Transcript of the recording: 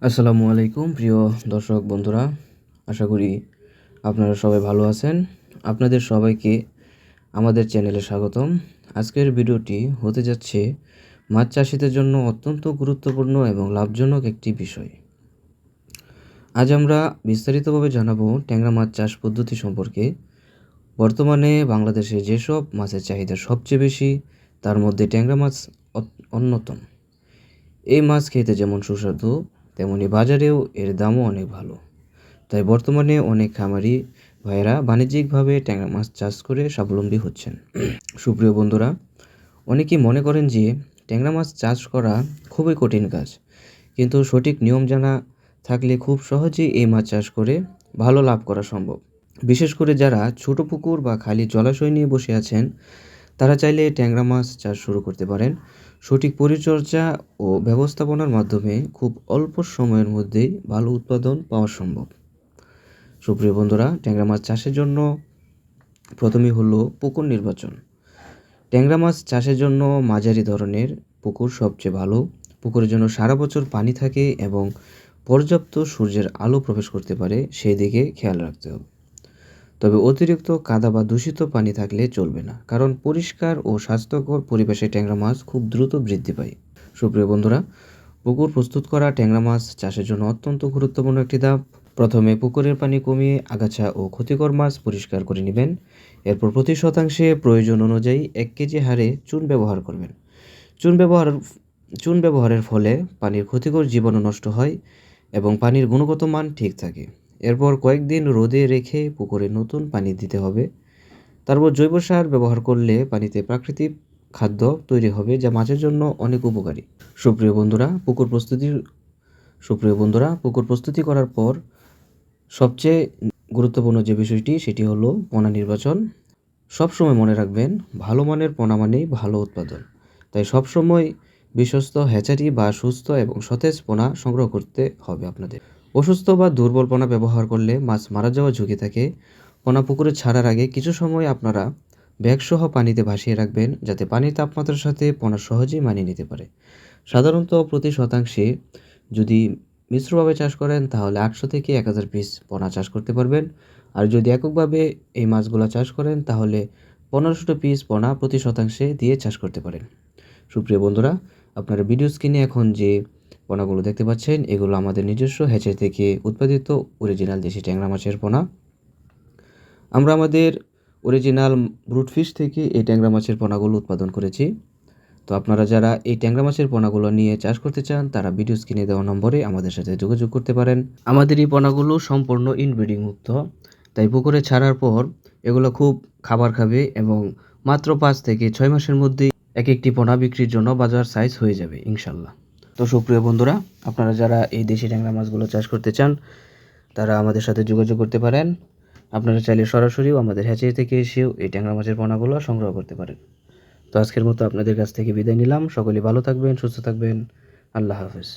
আসসালামু আলাইকুম প্রিয় দর্শক বন্ধুরা, আশা করি আপনারা সবাই ভালো আছেন। আপনাদের সবাইকে আমাদের চ্যানেলে স্বাগতম। আজকের ভিডিওটি হতে যাচ্ছে মাছ চাষিদের জন্য অত্যন্ত গুরুত্বপূর্ণ এবং লাভজনক একটি বিষয়। আজ আমরা বিস্তারিতভাবে জানাবো ট্যাংরা মাছ চাষ পদ্ধতি সম্পর্কে। বর্তমানে বাংলাদেশে যেসব মাছের চাহিদা সবচেয়ে বেশি, তার মধ্যে ট্যাংরা মাছ অন্যতম। এই মাছ খেতে যেমন সুস্বাদু, তেমনি বাজারেও এর দামও অনেক ভালো। তাই বর্তমানে অনেক খামারি ভাইয়েরা বাণিজ্যিকভাবে ট্যাংরা মাছ চাষ করে স্বাবলম্বী হচ্ছেন। সুপ্রিয় বন্ধুরা, অনেকেই মনে করেন যে ট্যাংরা মাছ চাষ করা খুবই কঠিন কাজ, কিন্তু সঠিক নিয়ম জানা থাকলে খুব সহজেই এই মাছ চাষ করে ভালো লাভ করা সম্ভব। বিশেষ করে যারা ছোট পুকুর বা খালি জলাশয় নিয়ে বসে আছেন, তারা চাইলে ট্যাংরা মাছ চাষ শুরু করতে পারেন। সঠিক পরিচর্যা ও ব্যবস্থাপনার মাধ্যমে খুব অল্প সময়ের মধ্যেই ভালো উৎপাদন পাওয়া সম্ভব। সুপ্রিয় বন্ধুরা, ট্যাংরা মাছ চাষের জন্য প্রথমেই হলো পুকুর নির্বাচন। ট্যাংরা মাছ চাষের জন্য মাঝারি ধরনের পুকুর সবচেয়ে ভালো। পুকুরের জন্য সারা বছর পানি থাকে এবং পর্যাপ্ত সূর্যের আলো প্রবেশ করতে পারে, সেই দিকে খেয়াল রাখতে হবে। তবে অতিরিক্ত কাদা বা দূষিত পানি থাকলে চলবে না, কারণ পরিষ্কার ও স্বাস্থ্যকর পরিবেশে ট্যাংরা মাছ খুব দ্রুত বৃদ্ধি পায়। সুপ্রিয় বন্ধুরা, পুকুর প্রস্তুত করা ট্যাংরা মাছ চাষের জন্য অত্যন্ত গুরুত্বপূর্ণ একটি ধাপ। প্রথমে পুকুরের পানি কমিয়ে আগাছা ও ক্ষতিকর মাছ পরিষ্কার করে নেবেন। এরপর প্রতি শতাংশে প্রয়োজন অনুযায়ী 1 কেজি হারে চুন ব্যবহার করবেন। চুন ব্যবহার চুন ব্যবহারের ফলে পানির ক্ষতিকর জীবাণু নষ্ট হয় এবং পানির গুণগত মান ঠিক থাকে। এরপর কয়েকদিন রোদে রেখে পুকুরে নতুন পানি দিতে হবে। তারপর জৈব সার ব্যবহার করলে পানিতে প্রাকৃতিক খাদ্য তৈরি হবে, যা মাছের জন্য অনেক উপকারী। সুপ্রিয় বন্ধুরা, পুকুর প্রস্তুতি করার পর সবচেয়ে গুরুত্বপূর্ণ যে বিষয়টি, সেটি হলো পোনা নির্বাচন। সবসময় মনে রাখবেন, ভালো মানের পোনা মানেই ভালো উৎপাদন। তাই সবসময় বিশ্বস্ত হ্যাচারি বা সুস্থ এবং সতেজ পোনা সংগ্রহ করতে হবে আপনাদের। অসুস্থ বা দুর্বল পোনা ব্যবহার করলে মাছ মারা যাওয়ার ঝুঁকি থাকে। পোনা পুকুরে ছাড়ার আগে কিছু সময় আপনারা ব্যাগসহ পানিতে ভাসিয়ে রাখবেন, যাতে পানির তাপমাত্রার সাথে পোনা সহজেই মানিয়ে নিতে পারে। সাধারণত প্রতি শতাংশে যদি মিশ্রভাবে চাষ করেন, তাহলে 800 থেকে 1000 পিস পোনা চাষ করতে পারবেন। আর যদি এককভাবে এই মাছগুলো চাষ করেন, তাহলে 1500 পিস পোনা প্রতি শতাংশে দিয়ে চাষ করতে পারেন। সুপ্রিয় বন্ধুরা, আপনারা ভিডিও স্ক্রিনে এখন যে পোনাগুলো দেখতে পাচ্ছেন, এগুলো আমাদের নিজস্ব হ্যাচারি থেকে উৎপাদিত অরিজিনাল দেশি ট্যাংরা মাছের পোনা। আমরা আমাদের অরিজিনাল ব্রুট ফিশ থেকে এই ট্যাংরা মাছের পোনাগুলো উৎপাদন করেছি। তো আপনারা যারা এই ট্যাংরা মাছের পোনাগুলো নিয়ে চাষ করতে চান, তারা ভিডিও স্ক্রিনে দেওয়া নম্বরে আমাদের সাথে যোগাযোগ করতে পারেন। আমাদের এই পোনাগুলো সম্পূর্ণ ইনব্রিডিং মুক্ত, তাই পুকুরে ছাড়ার পর এগুলো খুব খাবার খাবে এবং মাত্র 5 থেকে 6 মাসের মধ্যেই এক একটি পোনা বিক্রির জন্য বাজার সাইজ হয়ে যাবে ইনশাল্লাহ। তো সুপ্রিয় বন্ধুরা, আপনারা যারা এই দেশি ট্যাংরা মাছগুলো চাষ করতে চান, তারা আমাদের সাথে যোগাযোগ করতে পারেন। আপনারা চাইলে সরাসরিও আমাদের হ্যাচারি থেকে এসেও এই ট্যাংরা মাছের পোনাগুলো সংগ্রহ করতে পারেন। তো আজকের মতো আপনাদের কাছ থেকে বিদায় নিলাম। সকলে ভালো থাকবেন, সুস্থ থাকবেন। আল্লাহ হাফেজ।